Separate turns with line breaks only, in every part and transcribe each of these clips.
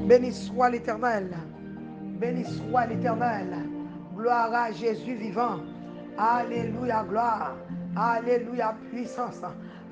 Béni soit l'Éternel. Béni soit l'Éternel. Gloire à Jésus vivant. Alléluia, gloire. Alléluia, puissance.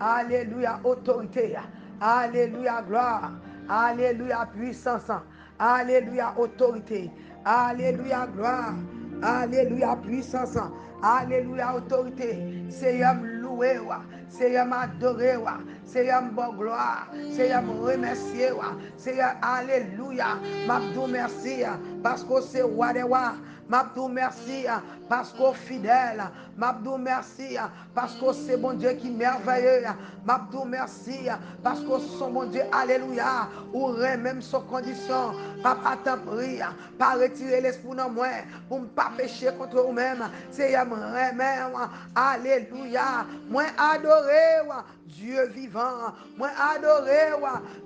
Alléluia, autorité. Alléluia, gloire. Alléluia, puissance. Alléluia, autorité. Alléluia, gloire. Alléluia, puissance. Alléluia, autorité. Seigneur, loué. Seigneur, m'adorer. Seigneur, bon gloire. Seigneur, remercier. Seigneur, alléluia. M'abdou merci. Parce que c'est roi des rois. M'abdou merci parce qu'au fidèle. M'abdou merci parce que c'est bon Dieu qui est merveilleux. M'abdou merci parce que son bon Dieu, alléluia, ou même sans condition. Papa t'en prie, pas retirer l'esprit dans moi pour ne pas pécher contre vous-même. Seigneur, même, alléluia. Moi adoré, Dieu vivant. Moi adoré,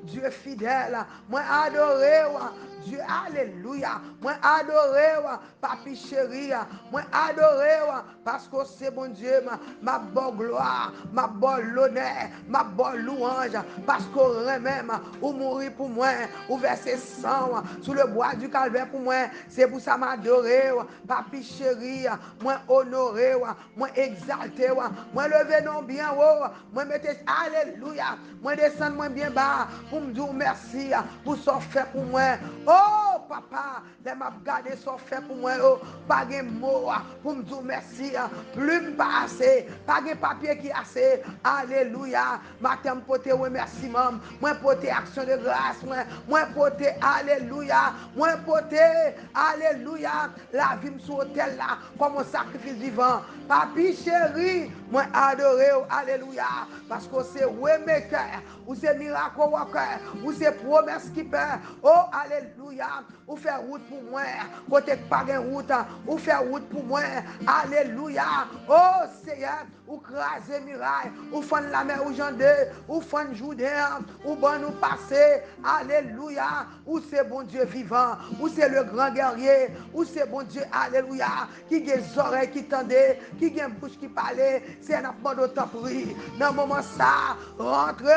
Dieu fidèle. Moi adoré, Dieu, alléluia. Moi adoré, papi chéri. Moi adoré, parce que c'est bon Dieu, ma bonne gloire, ma bonne l'honneur, ma bonne louange. Parce que même, ou mourir pour moi, ou verser sang sous le bois du calvaire pour moi. C'est pour ça m'adorer, papi chéri. Moi honoré, moi exalté, moi lever non bien haut. Moi mettre, alléluia. Moi descendre moins bien bas pour me dire merci pour ce fait pour moi. Oh papa, les m'a gardé ce fait pour moi. Oh, pas de mots pour me dire merci. Plume pas assez, pas de papier qui assez. Alléluia. Matin me porter remerciement, moi porter action de grâce, moi porter alléluia, moi porter alléluia. La vie me sur autel là comme un sacrifice vivant. Papi chéri, moi adoré, alléluia, parce que c'est waymaker, ou c'est miracle worker, ou c'est promesse qui perd. Oh alléluia, ou faire route pour moi, côté pas de route, ou faire route pour moi. Alléluia. Oh Seigneur, ou craser miraille, ou fendre la mer ou jande, ou fendre Jourdain, ou bon nous passer. Alléluia. Ou c'est bon Dieu vivant, ou c'est le grand guerrier, ou c'est bon Dieu, alléluia, qui a des oreilles qui tendaient, qui a une bouche qui parlait. C'est un appel de temps pris. Dans le moment ça, rentrez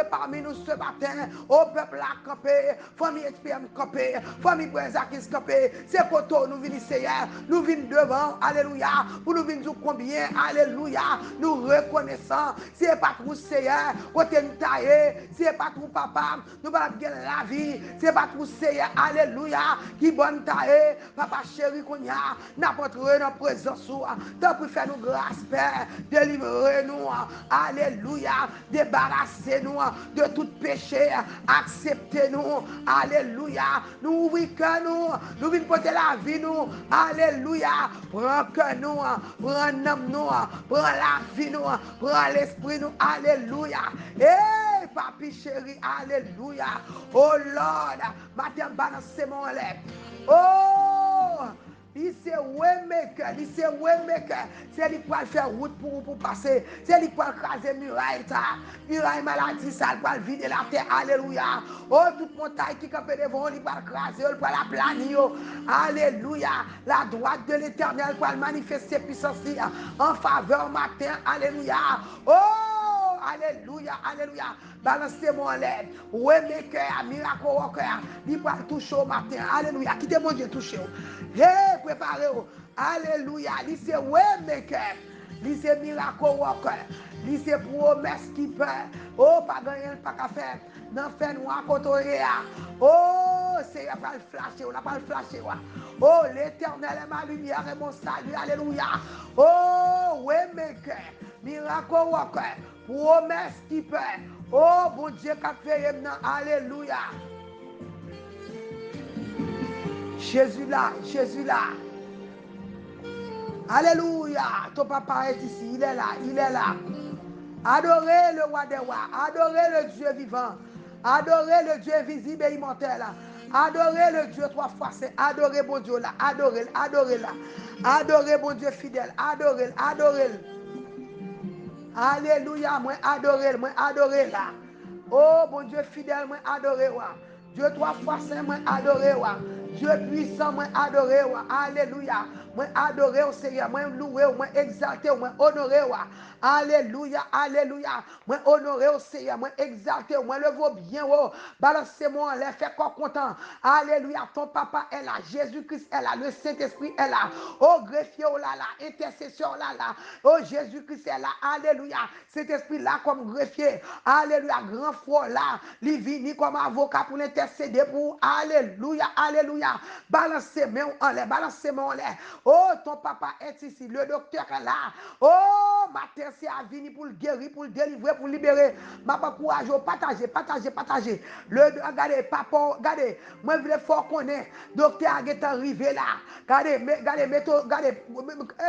parmi nous ce matin. Au peuple à camper, famille XPM camper, famille Brezakis camper. C'est pour toi nous venons Seigneur, nous venons devant, alléluia, pour nous venir combien, alléluia, nous reconnaissons. C'est pas tout Seigneur, côté nous taillé, c'est pas tout papa, nous va bien la vie, c'est pas tout Seigneur, alléluia, qui bonne taillé, papa chéri qu'on y a, n'importe où dans présence, tant pour faire nous grâce, Père, délivrer-nous, alléluia, débarrasser-nous de tout péché, acceptez-nous, alléluia, nous ouvrons nous venons porter la vie, nous, alléluia, prends que nous, prends l'âme, nous, prends la vie, nous, prends l'esprit, nous, alléluia, hey, papi chéri, alléluia, oh Lord, matin balancer mon lèvre, oh, il c'est waymaker, c'est lui qui va faire route pour passer, c'est lui qui va craser muraille maladie, ça va vider la terre, alléluia. Oh, toute montagne qui campe devant, il va craser, il va la planir, alléluia. La droite de l'éternel va manifester puissance en faveur matin, alléluia. Oh, alléluia, alléluia. Balancez mon lèvre, waymaker, miracle worker, il va toucher au matin, alléluia. Quittez mon Dieu toucher. Hey, préparez-vous. Alléluia. Lui, c'est waymaker. Lui, c'est miracle worker. Lui, c'est promesse qui peut. Oh, pas gagner, pas qu'à faire. Non, fait nous à côté. Oh, c'est pas le flasher. On n'a pas le flasher. Oh, l'éternel est ma lumière et mon salut. Alléluia. Oh, waymaker. Miracle worker. Promesse qui peut. Oh, bon Dieu, qu'a fait. Alléluia. Jésus là, Jésus là. Alléluia. Ton papa est ici, il est là. Adorez le roi des rois, adorez le Dieu vivant, adorez le Dieu invisible et immortel. Adorez le Dieu trois fois saint, adorez bon Dieu là, adorez là. Adorez bon Dieu fidèle, adorez. Alléluia, moi adorez là. Oh bon Dieu fidèle, moi adorez. Dieu trois fois saint, moi adorez. Dieu puissant, moi adoré, alléluia. Moi adoré au Seigneur, moi loué, moi exalté, moi honoré, alléluia, alléluia. Moi honoré au Seigneur, moi exalté, moi le vaut bien, balancez-moi, les fait quoi content. Alléluia, ton papa est là, Jésus-Christ est là, le Saint-Esprit est là. Oh greffier, oh là là, intercesseur là là. Oh Jésus-Christ est là, alléluia. Saint-Esprit là comme greffier, alléluia, grand frère là, il vient comme avocat pour l'intercéder pour, alléluia, alléluia. Balancez-moi en l'air, balancez-moi en l'air. Oh, ton papa est ici, le docteur est là. Oh, matin, c'est à venir pour le guérir, pour le délivrer, pour le libérer. Ma pas courage, partagez, partagez, partagez. Regardez, papa, regardez, moi, je veux fort connaître. Docteur est arrivé là. Regardez, regardez,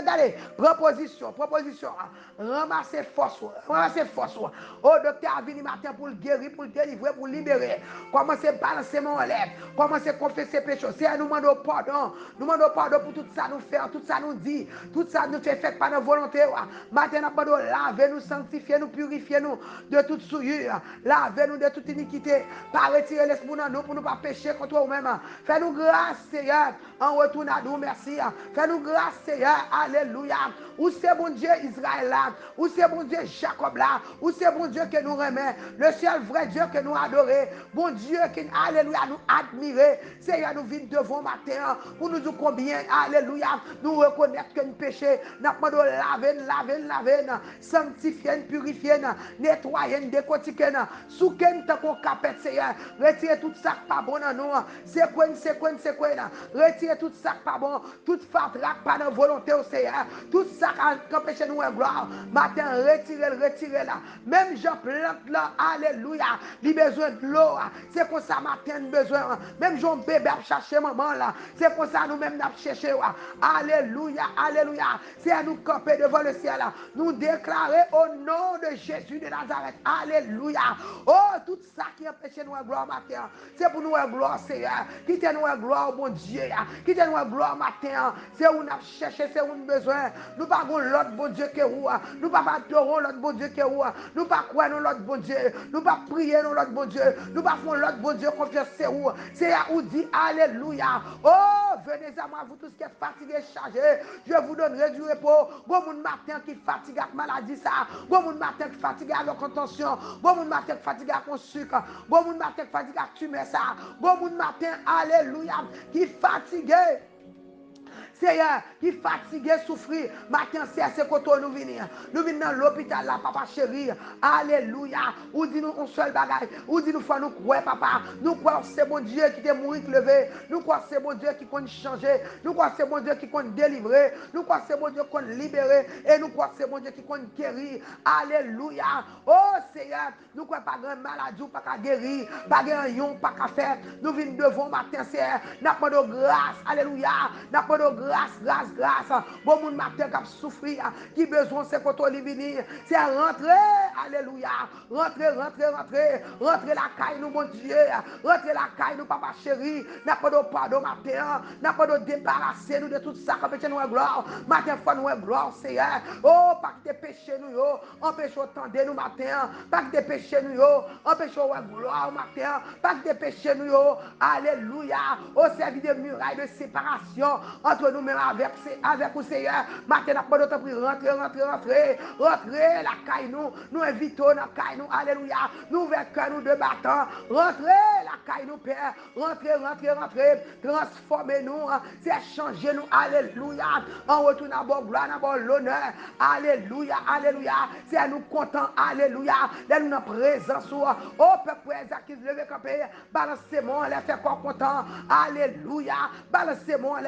regardez, proposition, proposition. Ramassez force, ramassez force. Oh, docteur a venu matin pour le guérir, pour le délivrer, pour le libérer. Commencez à balancer mon lèvre. Commencez à confesser péché. C'est à nous demander pardon. Nous demandons pardon pour tout ça nous faire, tout ça nous dit, tout ça nous fait par notre volonté. Maintenant, nous demandons laver, nous sanctifier, nous purifier nous de toute souillure. Laver nous de toute iniquité. Pas retirer l'esprit dans nous pour ne pas pécher contre nous-mêmes. Fais-nous grâce, Seigneur. En retour à nous, merci. Fais-nous grâce, Seigneur. Alléluia. Où c'est bon Dieu Israël là? Où c'est bon Dieu Jacob là? Où c'est bon Dieu que nous remet? Le seul vrai Dieu que nous adorons. Bon Dieu qui, alléluia, nous admirer. Seigneur, nous vîmes devant matin pour nous dire combien, alléluia, nous reconnaître que nous péchons. Nous demandons laver, sanctifier, purifier, nettoyer, décortiquer. Sous quel temps qu'on capette, Seigneur, retirez tout ça pas bon dans nous. C'est quoi? Retirez tout ça pas bon, toute fatraque pas dans volonté au Seigneur. Tout ça qui empêche nous en gloire. Matin, retirez là. Même Jean plante là, alléluia, il a besoin de l'eau. C'est pour ça matin besoin. Même Jean bébé a cherché maman là. C'est pour ça nous-mêmes nous cherché. Alléluia, alléluia. C'est à nous camper devant le ciel. Nous déclarer au nom de Jésus de Nazareth. Alléluia. Oh, tout ça qui empêche nous en gloire matin. C'est pour nous en gloire, Seigneur. Quittez nous en gloire, bon Dieu. Quittez nous en gloire matin. C'est où nous cherché, c'est où nous besoin. Nous pas l'autre bon Dieu que vous. Nous pas adorons l'autre bon Dieu que vous. Nous pas croire dans l'autre bon Dieu. Nous pas prier dans l'autre bon Dieu. Nous pas faire l'autre bon Dieu confiance c'est où. C'est à où dit alléluia. Oh, venez à moi vous tous qui êtes fatigués, chargés. Je vous donnerai du repos. Bon monde matin qui fatigue avec maladie ça. Bon monde matin qui fatigue avec contention. Bon monde matin qui fatigue avec mon sucre. Bon monde matin qui fatigue avec tumeur ça. Bon monde matin alléluia qui fatigué. Seigneur, qui fatigué, souffrir. Matin, c'est quand nous venons. Nous venons dans l'hôpital là, papa chéri. Alléluia. Ou dit nous un seul bagage. Ou dit nous faut nous croire, papa. Nous croyons c'est bon Dieu qui t'est mort, qui levé. Nous croyons c'est bon Dieu qui compte changer. Nous croyons c'est bon Dieu qui compte délivrer. Nous croyons c'est bon Dieu qui compte libérer. Et nous croyons c'est bon Dieu qui compte guérir. Alléluia. Oh Seigneur, nous croyons pas grand maladie, pas qu'à guérir. Pas grand yon, pas qu'à faire. Nous venons devant matin, Seigneur. Nous demandons grâce. Alléluia. Nous demandons grâce. Bon monde matin qui a souffert, qui besoin c'est quand on venir, c'est rentrer, alléluia. Rentrer la caille nous, mon Dieu. Rentrer la caille nous, papa chéri. N'a pas de pardon matin, n'a pas de débarrasser nous de tout ça, empêche nous en gloire. Matin, faut nous en gloire, Seigneur. Oh, pas que tes péchés nous, empêche entendre nous matin. Pas que tes péchés nous, empêche en gloire matin. Pas que tes péchés nous, alléluia. Au service de murailles de séparation entre nous-mêmes avec le Seigneur. Maintenant, n'a pas d'autre prix. Rentrer la caille nous invitons la caille nous, alléluia. Nous ouvrons cœur nous de battant. Rentrer la caille nous, Père. Rentrer. Transformez-nous. C'est changer nous, alléluia. En retour à bon gloire, à bon l'honneur. Alléluia. C'est à nous content, alléluia. Là nous en présence. Oh, peuple qui se lève campé. Balancez-moi, les fait quoi content. Alléluia. Balancez-moi,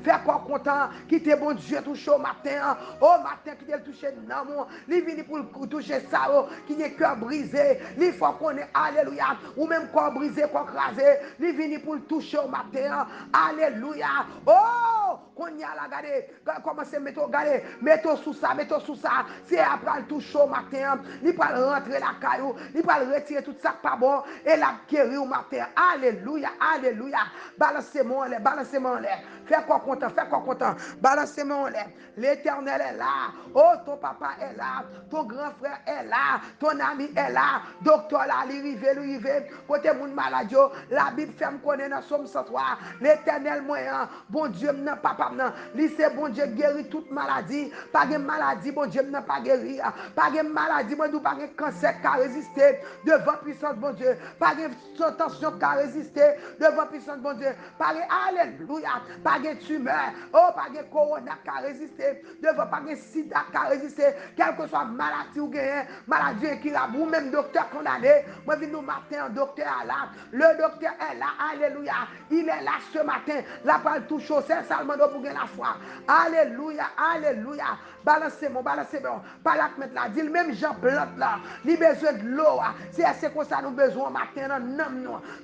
faire quoi content, quitter bon Dieu toucher au matin, matin qui te toucher non, il vient pour toucher ça, qui n'est cœur brisé, il faut qu'on est alléluia, ou même corps brisé, corps crasé, il vient pour toucher au matin, alléluia, oh, qu'on y a là, regardez, commencez mettez sous ça, c'est après le toucher au matin, il va rentrer la caillou, il va retirer tout ça pas bon, et la guérir au matin, alléluia, balancez-moi, fais Fais quoi content. Balancez-moi en l'air. L'Éternel est là. Oh, ton papa est là. Ton grand frère est là. Ton ami est là. Docteur là, lui rive. Côté moun malade, la Bible fait me connaître dans Somme 103. L'Éternel moyen, bon Dieu m'nan papa m'nan. Lui c'est bon Dieu guérit toute maladie. Pas de maladie, bon Dieu m'nan pas guéri. Pas de maladie, bon Dieu pas de cancer qui a résisté devant puissance bon Dieu. Pas de tension qui a résisté devant puissance bon Dieu. Pas de alléluia, pas de tumeur. Oh, pas de corona qui a résisté devant, pas de sida qui a résisté. Quelle que soit maladie ou gain, maladie qui a ou même docteur condamné. Moi viens nous matin, docteur est là. Le docteur est là. Alléluia. Il est là ce matin. La parole touche au sein seulement pour gagner la foi. Alléluia. Balancez-moi. Pas la mettre là. Dis le même Jean plante là. Il a besoin de l'eau. C'est comme ça nous besoin matin.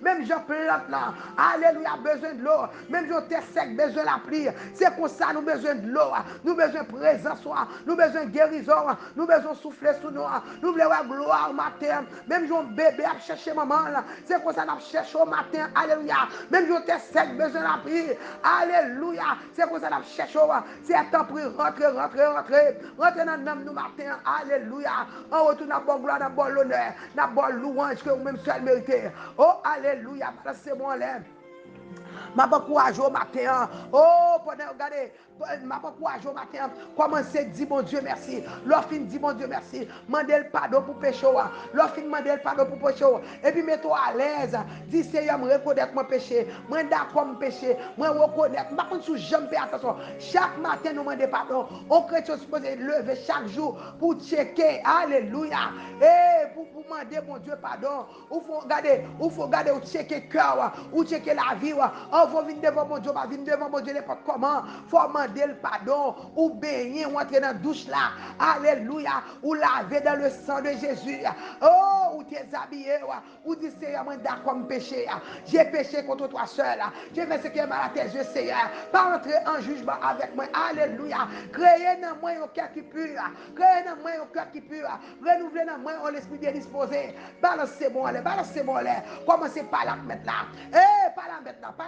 Même Jean plante là. Alléluia. Besoin de l'eau. Même Jean t'es sec. Besoin de la prière. C'est comme ça nous besoin de l'eau. Nous besoin de présence. Nous besoin de guérison. Nous besoin de souffler sur nous. Nous voulons la gloire matin. Même Jean bébé a cherché maman là. C'est comme ça nous cherchons au matin. Alléluia. Même Jean t'es sec. Besoin de la prière. Alléluia. C'est comme ça nous cherchons. C'est un temps pour rentrer dans le nom nous matin. Alléluia. On retourne dans la bonne gloire, dans la bonne honneur, dans la bonne louange que vous-même seul méritez. Oh, alléluia. C'est bon, l'air. Ma pas courage au matin. Oh, pendant regardez, ma pas courage au matin. Commencez à dire bon Dieu merci. L'offre dit bon Dieu merci. Mandez le pardon pour péché. L'offre mandez le pardon pour péché. Et puis mettez-toi à l'aise. Dis Seigneur, me reconnaître mon péché. Moi d'accord mon péché. Moi reconnaître. Par contre, jamais faire attention. Chaque matin nous demandons pardon. On chrétien supposé lever chaque jour pour checker. Alléluia. Et pour demander bon Dieu pardon. Ou faut regarder, ou checker cœur, ou checker la vie. On va venir devant mon Dieu, venir devant mon Dieu n'importe comment. Faut demander le pardon, ou baigner, ou entrer dans la douche là. Alléluia. Ou laver dans le sang de Jésus. Oh, ou t'es habillé, ou dis Seigneur, moi d'accord me péché. J'ai péché contre toi seul. J'ai fait ce qui est mal à tes yeux, Seigneur. Pas entrer en jugement avec moi. Alléluia. Créez dans moi un cœur qui pur. Créez dans moi un cœur qui pur. Renouvelez dans moi un esprit bien disposé. Balancez-moi là. Commencez par la mettre là. Pas la mettre là. Pas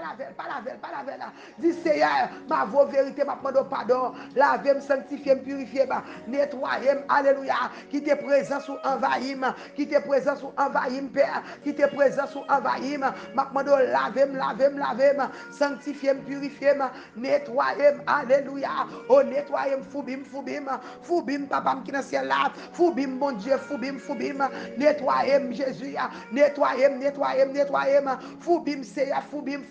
la veille là. Dis Seigneur, ma voix vérité, ma demande pardon. Lavez-moi, sanctifiez-moi, purifiez-moi, nettoyez-moi. Alléluia. Qui te présence ou envahis-moi. Qui te présence ou envahis-moi, Père. Qui te présence ou envahis-moi. Ma demande lavez-moi. Sanctifiez-moi, purifiez-moi, nettoyez-moi. Alléluia. Oh, nettoyez-moi, foubim, papa qui est dans le ciel là. Foubim, mon Dieu, foubim. Nettoyez-moi, Jésus. Nettoyez-moi. Foubim, Seigneur, foubim.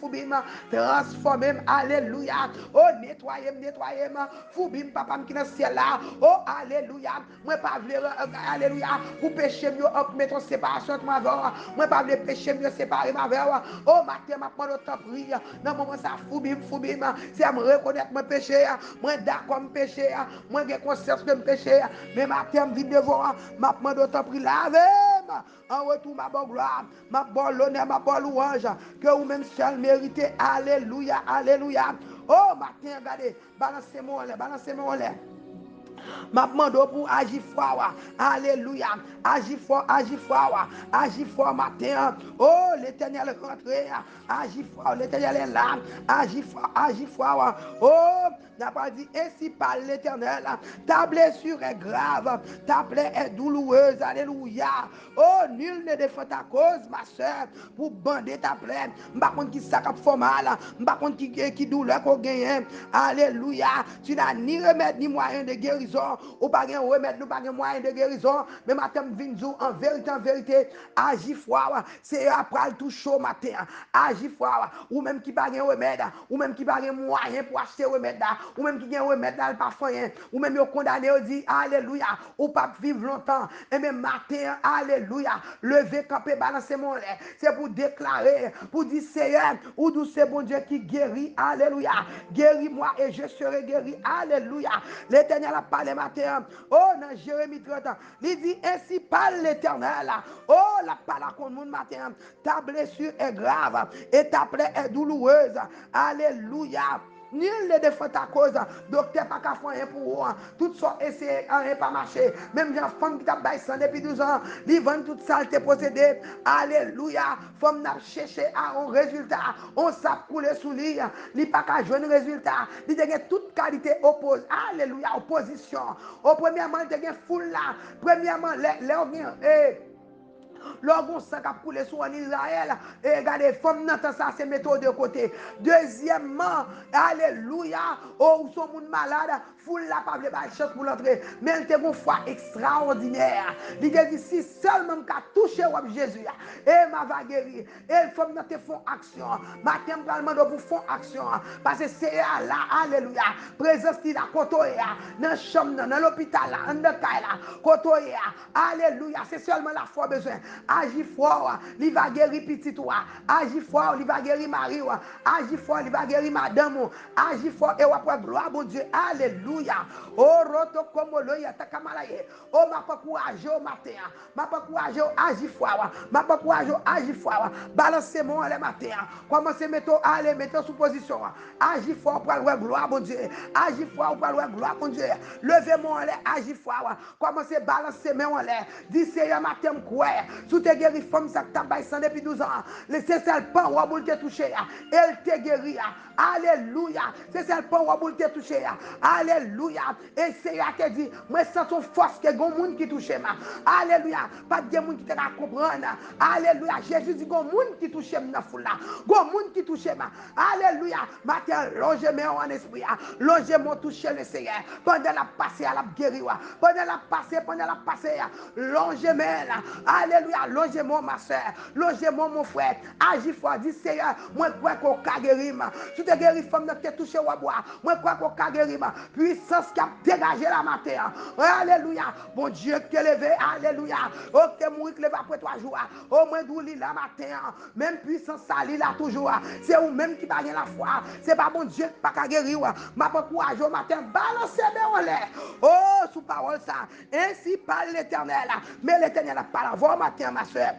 Transformez-moi. Alléluia. Oh, nettoyez-moi. Foubim, papa qui est dans le ciel là. Oh, alléluia. Moi, pas vouloir, alléluia. Pour pécher mieux, mettre en séparation de ma voix. Moi, pas vouloir pécher mieux, séparer ma voix. Oh, matin, ma prendre autant prier. Dans le moment, ça foubim. C'est à me reconnaître mon péché. Moi, d'accord, mon péché. Moi, j'ai conscience de mon péché. Mais matin, je vis devant. Ma prendre autant prier. Lavez-moi. En retour, ma bonne gloire, ma bonne honneur, ma bonne louange, que vous-même seul méritez. Alléluia. Oh, matin, regardez, balancez-moi en l'air. Ma demande pour agir fort. Alléluia. Agir fort matin. Oh, l'Éternel est rentré. Agir fort. L'Éternel est là. Agir fort. Oh, n'a pas dit ainsi par l'Éternel. Ta blessure est grave. Ta plaie est douloureuse. Alléluia. Oh, nul ne défend ta cause, ma soeur, pour bander ta plaie. Par contre, qui s'accapte fort mal. Par contre, qui douleur qu'on gagne. Alléluia. Tu n'as ni remède ni moyen de guérison. Ou pas de remède, nous pas de moyen de guérison. Mais matin, vinzou, en vérité, agis fort. C'est après tout chaud matin. Agis fort. Ou même qui pas de remède. Ou même qui pas de moyen pour acheter remède. Ou même qui a remède dans le parfum. Ou même qui condamné, on dit, alléluia. Ou pas vivre longtemps. Et même matin, alléluia. Lever, camper, balancer mon lait. C'est pour déclarer, pour dire, Seigneur, ou d'où c'est bon Dieu qui guérit. Alléluia. Guéris-moi et je serai guéri. Alléluia. L'Éternel a parlé matin. Oh, dans Jérémie 30 ans. Il dit, ainsi parle l'Éternel. Oh, la parole contre mon matin. Ta blessure est grave et ta plaie est douloureuse. Alléluia. Nul ne défend ta cause. Docteur pas qu'à faire rien pour vous. Tout ça essayer rien pas marcher. Même une femme qui t'a baissé sans depuis 12 ans, ils vendent toute saleté possédée. Alléluia. Femme n'a cherché à un résultat. On s'est coulé sous lui. Il pas qu'à jouer un résultat. Il a toute qualité oppose. Alléluia. Opposition. Au premièrement, il a foule là. Premièrement, les Lorsqu'on sent qu'à couler sur Israël, et regardez, femmes n'entendent ça, c'est méthode de côté. Deuxièmement, alléluia, oh, son monde malade, foule la pas de chance pour l'entrer. Mais elle a une foi extraordinaire. Il dit, si seulement qu'à toucher Jésus, et m'a va guérir. Et les femmes te font action. Ma temporellement pour font action. Parce que c'est là, alléluia, présence qui la côtoyer, dans la chambre, dans l'hôpital, dans le cas, côtoyer, alléluia, c'est seulement la foi besoin. Agis fort, il va guérir petit toi. Agis fort, il va guérir Marie. Agis fort, il va guérir madame. Agis fort, et après gloire, bon Dieu. Alléluia. Oh, roto comme le yata kamalaye. Oh, ma pas courage au matin. Ma pas courage au agis fort. Ma pas courage au agis fort. Balancez-moi le matin. Commencez à mettre sous position. Agis fort pour le gloire, bon Dieu. Agis fort pour le gloire, bon Dieu. Levez-moi en l'air, agis fort. Commencez à balancer moi en l'air. Dis Seigneur, matin, quoi. Sous tes guéri femme ça t'a baissé depuis 12 ans. C'est celle pas où vous te touché. Elle te guéri. Alléluia. C'est celle pas où vous te touché. Alléluia. Et Seigneur te dit, moi sens son force que gon monde qui touché ma. Alléluia. Pas de monde qui te comprendre. Alléluia. Jésus dit gon monde qui touché ma foule là. Gon monde qui touché ma. Alléluia. Matin longez-moi en esprit. Longez-moi toucher le Seigneur. Pendant la passé à la guérir. Pendant la passé. Longez-moi là. Alléluia, logez-moi ma soeur, logez-moi mon frère, agis fort, dis Seigneur, moi crois qu'on a guéri, si tu as guéri femme qui a touché au bois, moi crois qu'on a guéri, puissance qui a dégagé la matière, alléluia, bon Dieu qui est levé, alléluia, ok, mourir qui lève après 3 jours, au moins d'où il la matin, même puissance ça il là toujours, c'est vous même qui bagne la foi, c'est pas bon Dieu qui pas qu'à guérir, ma pas courage au matin, balancez-moi en l'air, oh, sous parole ça, ainsi parle l'Éternel, mais l'Éternel n'a pas la voix matin, ma soeur.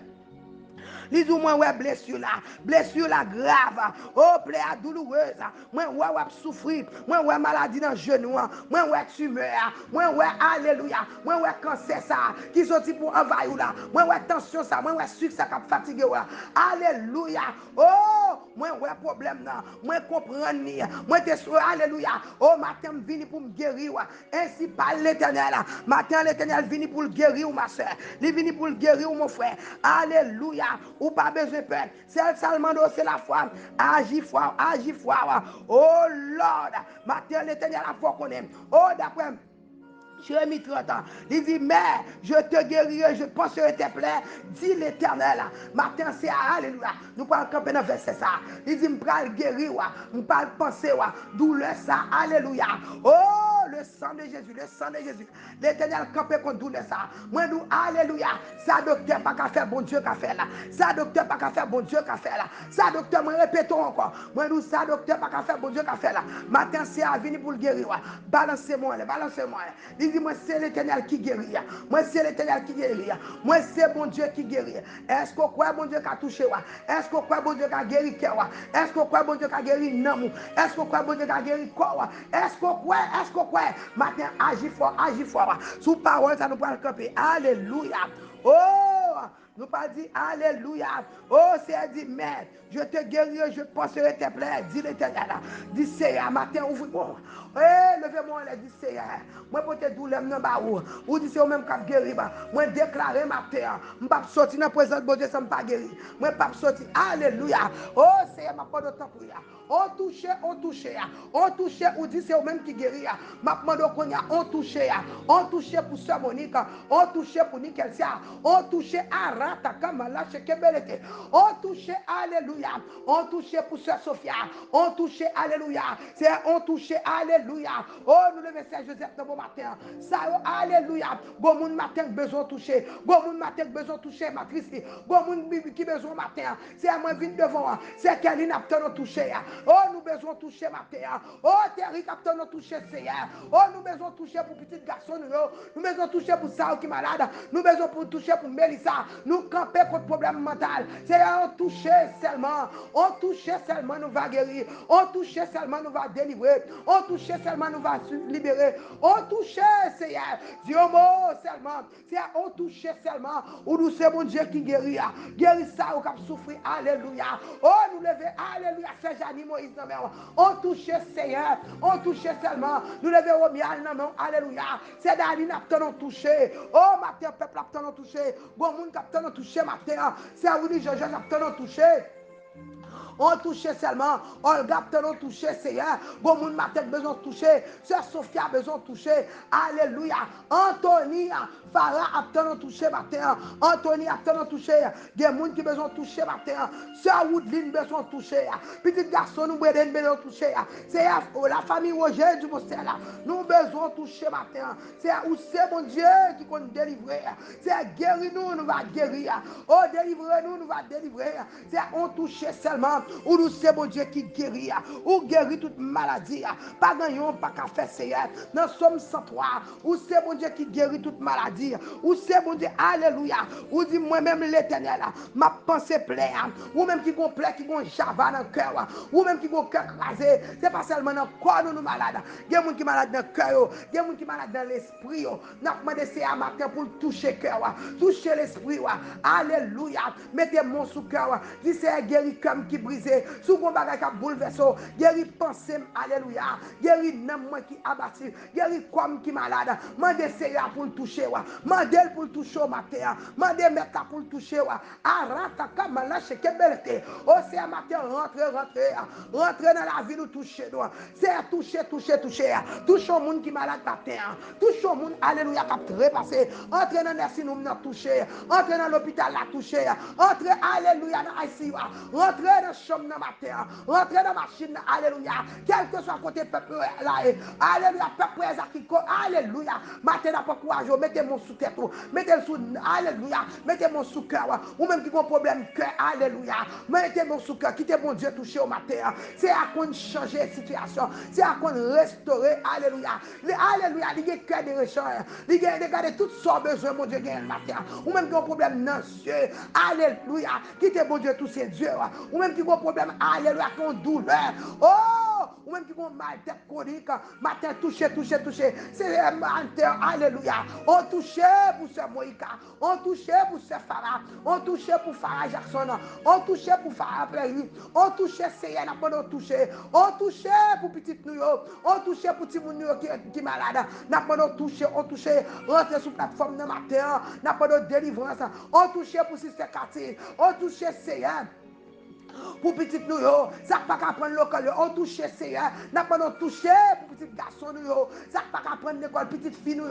Dis moi ouais blessure là grave, oh plaie douloureuse, moi ouais souffrir, moi ouais maladie dans genou, moi ouais tumeur, moi ouais alléluia, moi ouais cancer ça qui sorti pour envahir là, moi ouais tension ça, moi ouais sucre ça qui fatigué là. Alléluia. Oh, moi ouais problème là, moi comprendre ni, moi te alléluia. Oh matin vini pour me guérir, ainsi par l'Éternel. Matin l'Éternel vini pour le guérir ma soeur, il vini pour le guérir mon frère. Alléluia. Ou pas besoin de peur. C'est seulement c'est la foi. Agis fort, agis fort. Oh Lord, matin l'Éternel a foi qu'on aime. Oh d'après Jérémie 30 ans. Il dit, mais je te guérirai, je penserai tes plaies, dit l'Éternel. Matin, c'est alléluia. Nous parlons camper dans verset ça. Il dit, je vais guérir, je vais penser, douleur ça, alléluia. Oh, le sang de Jésus, le sang de Jésus. L'Éternel campé contre douleur ça. Moi, nous, alléluia. Ça, docteur, pas qu'à faire, bon Dieu, qu'à faire là. Ça, docteur, pas qu'à faire, bon Dieu, qu'à faire là. Ça, docteur, moi, répétons encore. Moi, nous, ça, docteur, pas qu'à faire, bon Dieu, qu'à faire là. Matin, c'est à venir pour le guérir. Balancez-moi, balancez-moi. Il dit, moi, c'est l'Éternel qui guérit. Moi, c'est l'Éternel qui guérit. Moi, c'est bon Dieu qui guérit. Est-ce qu'on croit bon Dieu qui a touché? Est-ce qu'on croit bon Dieu qui a guéri cœur? Est-ce qu'on croit bon Dieu qui a guéri namou? Est-ce qu'on croit bon Dieu qui a guéri corps? Est-ce qu'on croit? Est-ce qu'on croit? Matin, agis fort, agis fort. Sous parole, ça nous prend le camper. Alléluia. Oh! Nous pas dit Alléluia. Oh, c'est dit, mais je te guérirai, je penserai tes plaies. Dit l'Éternel. Dis Seigneur, matin, ouvre-moi. Eh, levez-moi, dit Seigneur. Moi, pour te douleur, je ne ou dis c'est même qui guéri. Moi, déclarer matin. Je ne pas sortir dans la présence de Dieu sans me pas guérir. Moi, pas sortir. Alléluia. Oh, Seigneur, ma pas de temps pour y on touche, on touche. On touche, ou dit c'est même qui guérit. Ma demande qu'on y a, on touche. On touche pour Sœur Monique. On touche pour Nikelsia. On touche à Rata Kamala Shekebelete. On touche, alléluia. On touche pour Sœur Sophia. On touche, alléluia. C'est on touche, alléluia. Oh, nous le message Joseph dans bon matin. Ça, alléluia. Bon monde matin besoin de toucher. Bon monde matin besoin de toucher ma Christie. Bon monde qui besoin matin. C'est à moi venir devant. C'est qu'elle n'a pas touché. Oh, nous besoin de toucher matin. Oh, Terry Captain nous toucher Seigneur. Oh, nous besoin de toucher pour petit garçon. Nous besoin de toucher pour Sao qui est malade. Nous besoin de toucher pour Mélissa. Nous nous camper contre problème mental. Seigneur, on touche seulement. On touche seulement, nous va guérir. On touche seulement, nous va délivrer. On touche seulement, nous va libérer. On touche, Seigneur. Dieu mot seulement. Seigneur, on touche seulement. Ou nous c'est mon Dieu qui guérit. Guérit ça, ou cap souffrir. Alléluia. Oh, nous lever. Alléluia. C'est Jani Moïse. On touche, Seigneur. On touche seulement. Nous lever au miel. Alléluia. C'est Dali n'a pas touché. Oh, matin, peuple n'a pas touché. Bon, monde n'a pas touché matin. C'est Willy Jojo n'a pas touché. On touche seulement. Olga a touché, Seigneur. Bon, moun matin besoin de toucher. Sœur Sophia a besoin de toucher. Alléluia. Anthony, Farah a besoin de toucher matin. Anthony a besoin de toucher. Il y a des gens qui ont besoin de toucher matin. Sœur Woodline a besoin de toucher. Petit garçon, nous besoin de toucher. C'est la famille Roger du Moselle. Nous avons besoin de toucher matin. C'est mon Dieu qui peut nous délivrer. C'est guérir nous, nous va guérir. Oh, délivrer nous, nous va délivrer. C'est on touche seulement. Ou nous c'est mon Dieu qui guérit. Ou guérit toute maladie. Pas gagnant, pas qu'à faire Seigneur. Dans Somme 103. Ou c'est mon Dieu qui guérit toute maladie. Ou c'est mon Dieu, alléluia. Ou dit moi-même l'éternel. Ma pensée plaît. Ou même qui complète, qui gon java dans le cœur. Ou même qui gon cœur crasé. C'est pas seulement dans le corps nous malades. Il y a des gens qui sont malades dans le cœur. Il y a des gens qui sont malades dans l'esprit. Nous avons demandé à matin pour toucher le cœur. Toucher l'esprit. Alléluia. Mettez mon sous cœur. Dis c'est guéri comme qui brisé. Sous mon bagage qui a bouleversé. Guéri pensée. Alléluia. Guéri n'aime moi qui abattu. Guéri comme qui malade. Mandez Seigneur pour le toucher. Mandez pour le toucher au matin. Mandez mettre pour le toucher. Arrata comme lâche que belleté. Oh c'est un matin rentrer dans la vie nous toucher. C'est toucher. Touche au monde qui est malade matin. Touche au monde. Alléluia. Qui a repassé. Entrez dans la nous nous toucher. Entrez dans l'hôpital la toucher. Entrez. Alléluia dans ICU. Rentrez dans la chambre dans matin. Rentrez dans la machine. Alléluia. Quel que soit côté peuple là. Alléluia. Peuple qui alléluia. Matin n'a pas courage. Mettez mon sous tête. Mettez le sous. Alléluia. Mettez mon sous cœur. Ou même qui ont un problème cœur. Alléluia. Mettez mon sous cœur. Quittez mon Dieu touché au matin. C'est à qu'on changer la situation. C'est à qu'on restaurer. Alléluia. Alléluia. Il y a cœur de rechange. Il y a de toutes sortes de besoins. Mon Dieu gagne le matin. Ou même qui ont un problème dans les yeux. Alléluia. Quittez mon Dieu touché Dieu. Ou même qui ont un problème. Alléluia. Qui ont douleur. Oh. Ou même qui ont mal tête chronique. Matin touché. C'est matin. Alléluia. On touché pour ce Moïka. On touché pour ce Farah. On touché pour Farah Jackson. On touché pour Farah Perry. On touché Seigneur. On touché. On touché pour petite New York. On touché pour petit New York qui est malade. On touché. Rentrer sur la plateforme de matin. On touché délivrance. On touché pour Sister Cathy. On touché Seigneur. Pour petit nous, ça pas qu'à prendre local, on touche Seigneur, n'a pas nous toucher pour petit garçon nous, ça pas qu'à prendre l'école petite fille nous,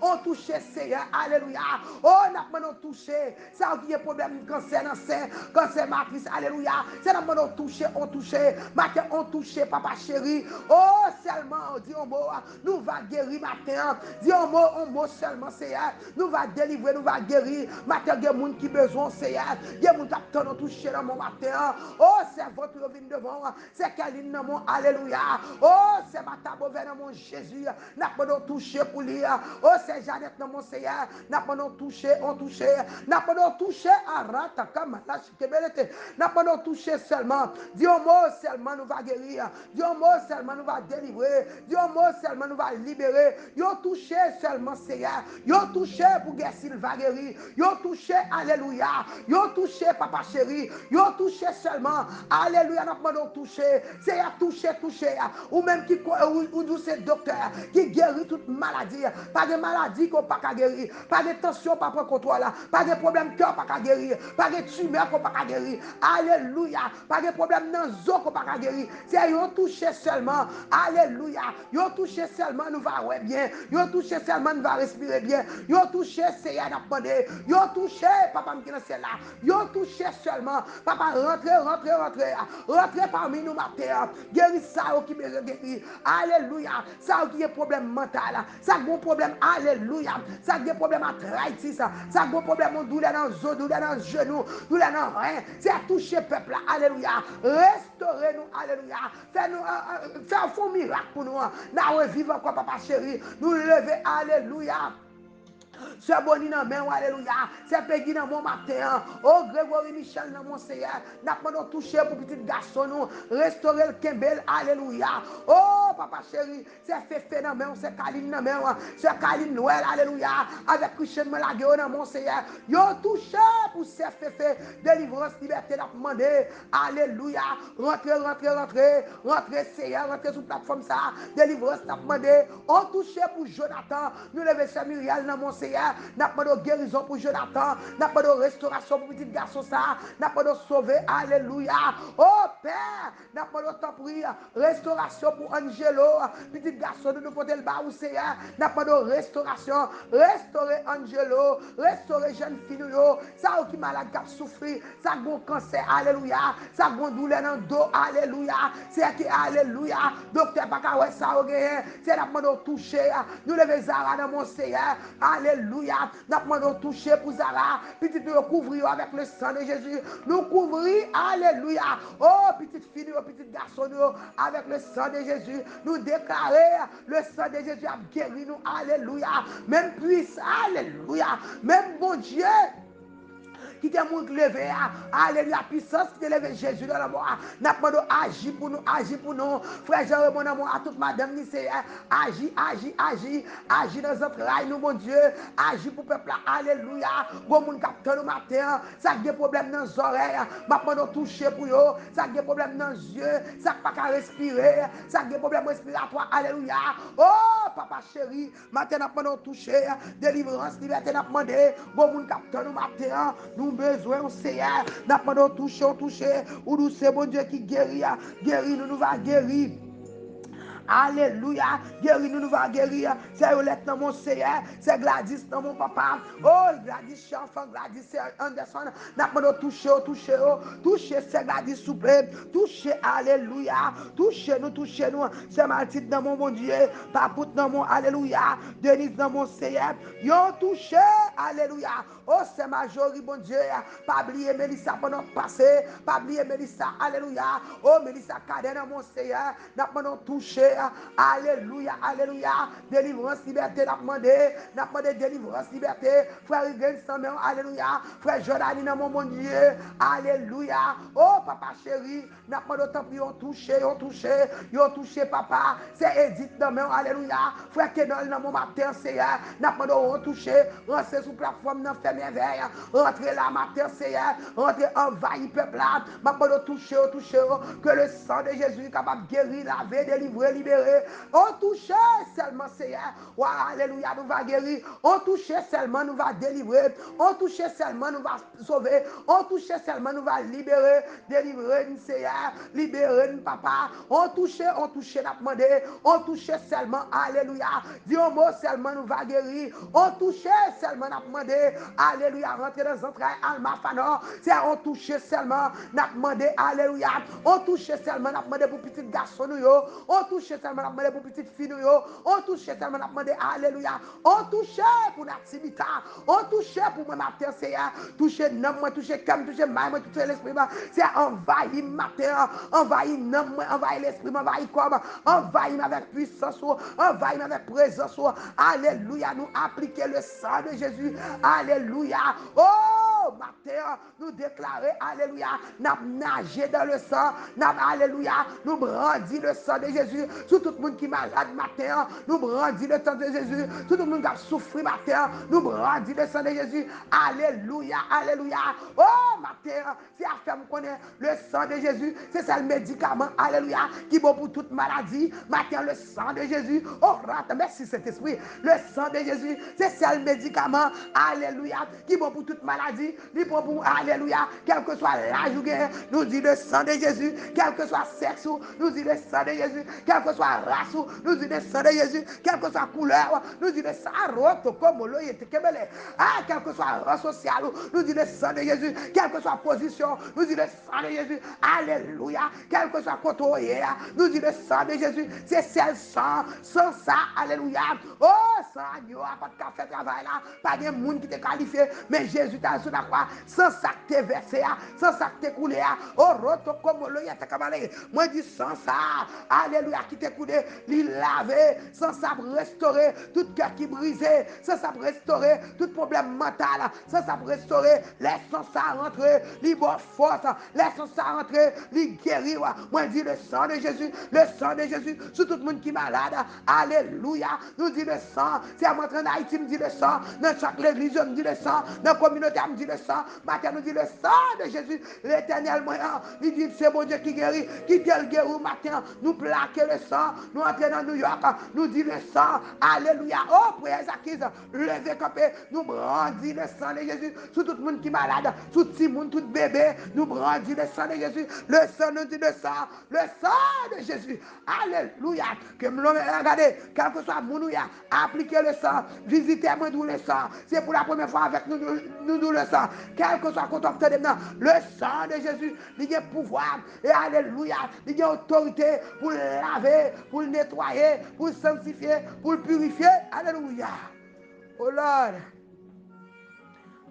on touche Seigneur, alléluia. Oh, n'a pas nous toucher, ça qui est problème cancer dans sein, cancer matrice, alléluia. C'est n'a pas nous toucher, on touche, matin on touche papa chéri. Oh, seulement dis un mot, nous va guérir matin. Dis un mot seulement Seigneur, nous va délivrer, nous va guérir. Matin il y a des gens qui besoin Seigneur, il y a des gens qui attendent toucher dans mon matin. Oh, c'est votre vin devant. C'est Kaline dans mon alléluia. Oh, c'est ma table dans mon Jésus. N'a pas de toucher pour lui. Oh, c'est Jeannette dans mon Seigneur. N'a pas de toucher, on touche. N'a pas de toucher à rata comme la chikebelete. N'a pas de toucher seulement. Dis un mot seulement nous va guérir. Dis un mot seulement nous va délivrer. Dis un mot seulement nous va libérer. Yo touché seulement Seigneur. Yo touché pour guérir Sylvain guérir. Yo touché alléluia. Yo touché papa chéri. Yo touché seulement. Alléluia, nous avons touché. C'est à toucher. Ou même qui ou c'est docteur qui guérit toute maladie. Pas de maladie qu'on pas guérir. Pas de tension pas prendre contrôle. Pas de problème cœur pas guérir. Pas de tumeur qu'on pas guérir. Alléluia. Pas de problème dans les os qu'on pas guérir. C'est à toucher seulement. Alléluia. Yo touché seulement nous va ouais bien. Yo touché seulement nous va respirer bien. Yo touché c'est à demander. Yo touché papa me qui c'est là. Yo touché seulement. Papa rentrez parmi nous matin. Guéris ça qui besoin guérir. Alléluia. Ça qui est problème mental. Ça qui a un problème. Alléluia. Ça qui a un problème arthritis. Ça qui a un problème douleur dans les os, douleur dans les genoux, douleur dans rien. C'est à toucher peuple. Alléluia. Restaurez-nous. Alléluia. Fais un miracle pour nous. Nous revivons encore papa chéri. Nous lever. Alléluia. Sœur Bonnie dans main, alléluia. C'est Peggy dans mon matin. Oh, Grégory Michel dans mon Seigneur. N'a pas de toucher pour petit garçon nous. Restaurer le Kembel, alléluia. Oh, papa chéri, c'est Féfé dans main, c'est Kaline dans main. C'est Kaline Noël, alléluia. Avec Christian Malagéo dans mon Seigneur. Yo touché pour c'est Féfé. Délivrance, liberté, n'a demandé. Alléluia. Rentrez, Seigneur, rentrez sur la plateforme ça. Délivrance, n'a demandé. On touché pour Jonathan. Nous lever Samuel dans mon Seigneur. N'a pas de guérison pour Jonathan. N'a pas de restauration pour petit garçon ça. N'a pas de sauver. Alléluia. Oh Père, n'a pas de temps pour restauration pour Angelo. Petit garçon de nous porter le bas au Seigneur. N'a pas de restauration. Restaurer Angelo. Restaurer jeune fille. Ça qui malade qui souffrir. Ça bon cancer. Alléluia. Ça bon douleur dans le dos. Alléluia. C'est qui alléluia. Docteur Bakawé ça c'est la demande de toucher. Nous lever Zara dans mon Seigneur. Alléluia. Nous demandons de toucher pour Zara. Petite nous couvrir avec le sang de Jésus. Nous couvrir. Alléluia. Oh, petite fille, petite garçon, avec le sang de Jésus. Nous déclarer le sang de Jésus a guéri nous. Alléluia. Même puissance. Alléluia. Même bon Dieu. Qui t'a levé, alléluia, la puissance qui t'a levé Jésus dans la mort. N'a pas agir pour nous. Frère Jean, mon amour, à toute madame, agis dans notre rail, nous, mon Dieu. Agis pour le peuple, alléluia. Bon, mon capteur, le matin, ça a des problèmes dans les oreilles, ma pas toucher pour eux, ça a des problèmes dans les yeux, ça n'a pas qu'à respirer, ça a des problèmes respiratoires, alléluia. Oh, papa chéri, matin, n'a pas toucher, délivrance, liberté, n'a demandé. Bon, mon capteur, le matin, nous besoin, Seigneur, n'a pas de toucher, ou nous c'est bon Dieu qui guérit, nous va guérir. Alléluia. Guéris nous va guérir. C'est Olette dans mon Seigneur. C'est Gladys dans mon papa. Oh, Gladys, chez enfant, Gladys, c'est Anderson. N'a pas de toucher. Toucher, c'est Gladys, s'il vous plaît. Toucher, alléluia. Toucher nous. C'est Mathilde dans mon Dieu. Papout dans mon alléluia. Denise dans mon Seigneur. Yon touché, alléluia. Oh, c'est Majorie, bon Dieu. Pas oublier Mélissa pendant passé. Pas oublier Mélissa, alléluia. Oh, Mélissa Cadet dans mon Seigneur. N'a pas de toucher. Alléluia. Délivrance, liberté, n'a demandé délivrance, liberté. Frère Rigen, alléluia. Frère Jordani dans mon Dieu. Alléluia. Oh, papa chéri, n'a pas de temps pour yon touché, papa. C'est Edith dans mon alléluia. Frère Kenol dans mon matin, Seigneur. N'a pas de yon touché. Rentrez sur plateforme, n'a fait merveille. Rentrez là, matin, Seigneur. Rentrez envahi peuple là. N'a pas de toucher. Que le sang de Jésus est capable de guérir, laver, délivrer, libérer. On touche seulement, Seigneur. Oh, alléluia, nous va guérir. On touche seulement, nous va délivrer. On touche seulement, nous va sauver. On touche seulement, nous va libérer. Délivrer, Seigneur. Libérer, papa. On touche, n'a demandé. On touche seulement, alléluia. Dis un mot seulement, nous va guérir. On touche seulement, n'a demandé. Alléluia, rentrer dans les entrailles, Alma Fanor. C'est on touche seulement, n'a demandé. Alléluia. On touche seulement, n'a demandé pour petit garçon, nous. On touche seulement, n'a demandé pour petite fille, nous. On touche seulement, n'a demandé. Alléluia. On touche pour l'activité. On touche pour moi, matin, Seigneur. Toucher nom, moi, toucher cam, toucher main, moi, toucher l'esprit. C'est envahi matin, envahi nom, envahi l'esprit, envahi comme, envahi avec puissance, envahi avec présence. Alléluia. Nous appliquer le sang de Jésus. Alléluia. Oh, matin, nous déclarer, alléluia, nous nager dans le sang, alléluia, nous brandir le sang de Jésus sur tout le monde qui est malade matin, nous brandir le sang de Jésus sur tout le monde qui a souffert matin, nous brandir le sang de Jésus, alléluia, oh matin, c'est à faire me connaître le sang de Jésus, c'est ça le médicament, alléluia, qui est bon pour toute maladie, matin le sang de Jésus, oh rate, merci Saint-Esprit, le sang de Jésus, c'est ça le médicament, alléluia, qui est bon pour toute maladie, ni pour alléluia, quel que soit l'âge ou guerre, nous dit le sang de Jésus, quel que soit sexe, nous dit le sang de Jésus, quel que soit race, nous dit le sang de Jésus, quelle que soit couleur, nous dit le sang comme quel que soit rang social, nous dit le sang de Jésus, quelle que soit position, nous dit le sang de Jésus, alléluia, quel que soit côté, nous dit le sang de Jésus, c'est celle sans ça, alléluia, oh, sans agneau, pas de café travail là, pas de monde qui te qualifié, mais Jésus t'a sur la la croix, sans ça que t'es versé, sans ça que t'es coulé, oh, roto comme le yata kabalé. Moi, dis sans ça, alléluia, qui t'est coulé, lui laver, sans ça restaurer tout cœur qui brisé, sans ça restaurer tout problème mental, sans ça restaurer, laissons ça rentrer, lui bonne force, laissons ça rentrer, lui guérir. Moi, dis le sang de Jésus, sur tout le monde qui est malade, alléluia, nous dit le sang, c'est à moi en Haïti, me dit le sang, dans chaque église, me dit le sang, dans la communauté, me dit le sang, matin, nous dit le sang de Jésus, l'éternel moyen, il dit c'est bon Dieu qui guérit, qui tel guérit matin, nous plaquer le sang, nous entrer dans New York, nous dit le sang, alléluia, oh, prière acquise, levez campé, nous brandit le sang de Jésus, sur tout le monde qui est malade, sur tout le monde, tout bébé, nous brandit le sang de Jésus, le sang nous dit le sang de Jésus, alléluia, que nous regardez, quel que soit mon appliquez le sang, visitez-moi d'où le sang, c'est pour la première fois avec nous d'où le sang, quel que soit contact de nous, le sang de Jésus, il a pouvoir, et alléluia, il a autorité pour laver, pour nettoyer, pour sanctifier, pour purifier, alléluia. Oh Lord,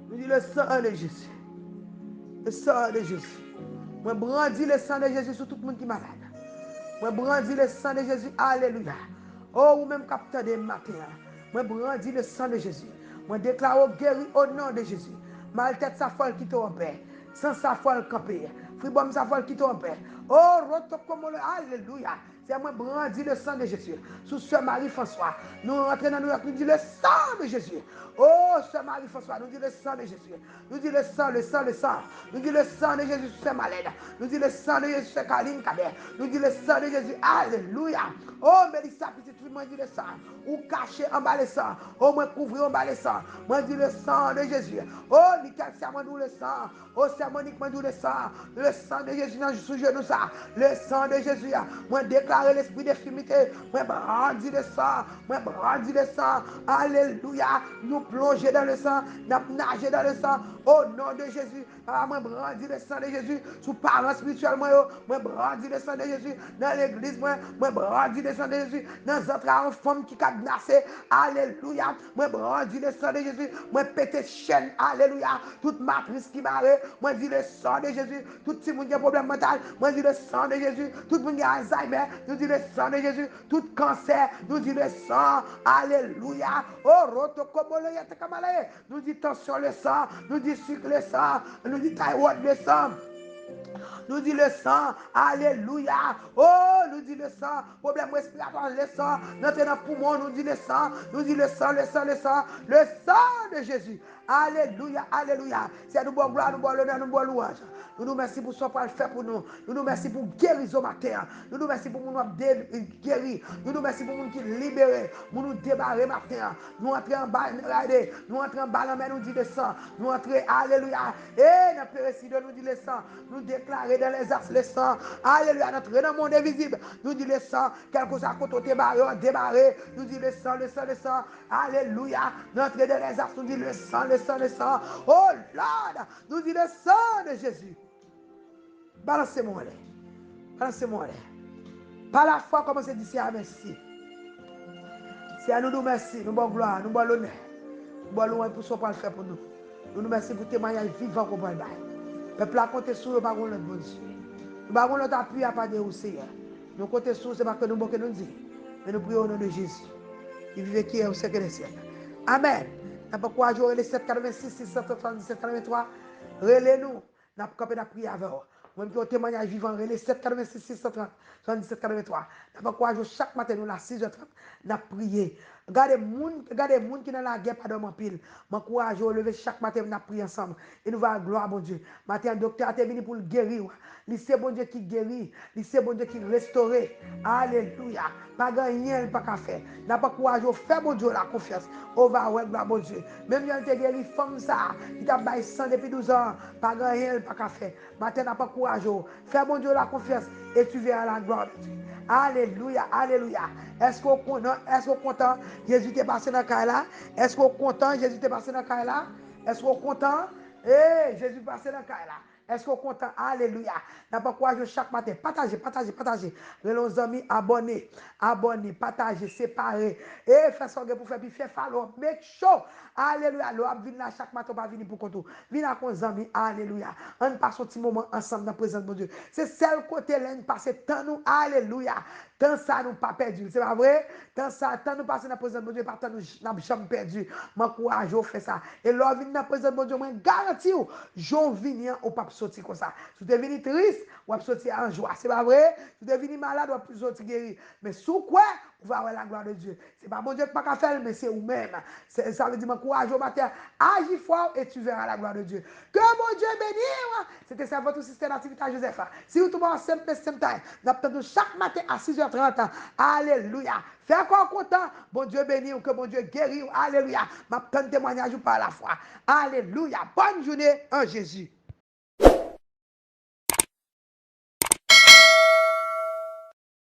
nous dit le sang de Jésus, le sang de Jésus. Moi brandis le sang de Jésus sur tout le monde qui est malade. Moi brandis le sang de Jésus, alléluia. Oh, ou même capteur de matin. Moi brandis le sang de Jésus. Moi déclare guéri au nom de Jésus. Mal tête sa folle qui en paix. Sans sa folle camper. Fribom sa folle qui en paix. Oh, rotokomolo, alléluia. C'est moi brandis le sang de Jésus. Sous ce Marie-François. Nous rentrons dans nous dit le sang de Jésus. Oh, ce Marie-François, nous dit le sang de Jésus. Nous dit le sang, le sang, le sang. Nous dit le sang de Jésus sur ce malade. Nous dit le sang de Jésus sur Kaline Kader. Nous dit le sang de Jésus. Alléluia. Oh, Mélissa, petite fille, moi dit le sang. Ou caché en bas le sang. Oh, moi couvrir en bas le sang. Moi dit le sang de Jésus. Oh, Michael, c'est moi le sang. Oh, c'est moi dit le sang. Le sang de Jésus dans sous genou ça. Le sang de Jésus. Moi déclarer l'esprit d'infimité. Moi brandis le sang. Moi brandis le sang. Alléluia. Nous plonger dans le sang. Nous nager dans le sang. Au nom de Jésus. Moi brandis le sang de Jésus. Sous parents spirituels. Moi brandis le sang de Jésus. Dans l'église. Moi brandis le sang de Jésus. Dans les autres femmes qui cadenassent. Alléluia. Moi brandis le sang de Jésus. Moi péter chaîne. Alléluia. Toute matrice qui m'arrête. Moi dis le sang de Jésus. Tout le monde qui a un problème mental. Moi dis le sang de Jésus. Tout le monde qui a Alzheimer. Nous dis le sang de Jésus. Tout cancer. Nous dis le sang. Alléluia. Oh, nous dit tension le sang. Nous dit sucre le sang. Nous dit thyroïde le sang. Nous dit le sang, alléluia. Oh, nous dit le sang, problème respiratoire, le sang, notre dans le poumon, nous dit le sang, le sang, le sang de Jésus. Alléluia, alléluia. C'est nous bonne gloire, nous bonne honneur, nous bonne louange. Nous nous remercions pour ce qu'on fait pour nous. Nous nous remercions pour guérison matin. Nous nous remercions pour nous guérir. Nous nous remercions pour nous qui libérer, pour nous débarrer matin. Nous entrons en bas, nous entrons en bas, nous dit le sang. Nous entrons, alléluia. Et notre Père nous dit le sang. Nous déclarer dans les axes le sang. Alléluia. Notre dans le monde invisible. Nous dit le sang. Quelque chose à côté débarré. Nous dit le sang, le sang, le sang. Alléluia. Notre dans les axes, nous dit le sang, le sang, le sang. Oh Lord. Nous dit le sang de Jésus. Balancez-moi là. Balancez-moi là. Par la foi, commencez à dire merci. C'est à nous nous merci. Nous bonne gloire. Nous bonne l'honneur. Nous bonne louange pour ce qu'on fait pour nous. Nous nous merci pour témoignage vivant qu'on va le bail. Peuple a compté sur le baron de bon Dieu. Nous avons notre appui à pas de où c'est. Nous comptons sur ce que nous nous dit. Mais nous prions au nom de Jésus. Il vit qui est au siècle des siècles. Amen. N'a pas quoi jouer les 786 677 83. Relais-nous. N'a pas capé de prier avec vous. Même qui ont témoignage vivant, les 786 677 83. N'a pas quoi jouer chaque matin nous la 6h30. N'a prié. Regardez les gens qui sont dans la guerre, pas de mon pile. M'encourage à lever chaque matin, nous prions ensemble. Et nous allons gloire à bon Dieu. Matin, le docteur est venu pour le guérir. C'est bon Dieu qui guérit. C'est bon Dieu qui restaure. Alléluia. Pas rien, pas qu'à faire. N'a pas courage à faire bon Dieu la confiance. On va ouais, gloire à bon Dieu. Même si on a guéri femme ça, qui t'a baillé 100 depuis 12 ans, pas rien, pas qu'à faire. Matin, n'a pas courage à faire bon Dieu la confiance. Et tu verras la gloire de Dieu. Alléluia, alléluia. Est-ce qu'on est content? Jésus est passé dans le cas là. Est-ce qu'on est content? Jésus est passé dans le cas là. Est-ce qu'on est content? Eh, Jésus est passé dans le cas là. Est-ce qu'on est content? Alléluia. N'a pas courage chaque matin. Partagez. Les amis, abonnez, partagez, séparez. Et faites ça pour faire faire follow. Make sure. Alléluia. L'on vient là chaque matin, on va venir pour compte. Venez avec nos amis. Alléluia. On passe un petit moment ensemble dans la présence de Dieu. C'est celle côté là, nous passer tant nous. Alléluia. Tant ça, nous pas perdu. C'est pas vrai? Tant ça, tant nous passer dans la présence de Dieu, pas tant nous n'avons jamais perdu. M'encourage, on fait ça. Et l'on vient dans la présence de Dieu, moi, garantis, j'en viens au pas sortir comme ça. Si tu es venu triste, ou pas sortir en joie. C'est pas vrai? Si tu es venu malade, ou pas sortir guéri. Mais sous quoi, vous va avoir la gloire de Dieu. C'est pas bon Dieu qui pas faire, mais c'est vous-même. Ça veut dire, m'encourage au matin. Agis fort et tu verras la gloire de Dieu. Que mon Dieu bénisse. C'était ça votre système d'activité à Joseph. Si vous trouvez en same time, nous chaque matin à 6h30. Alléluia. Fais encore content. Bon Dieu bénisse ou que bon Dieu guérit. Alléluia. Ma témoignage par la foi. Alléluia. Bonne journée en Jésus.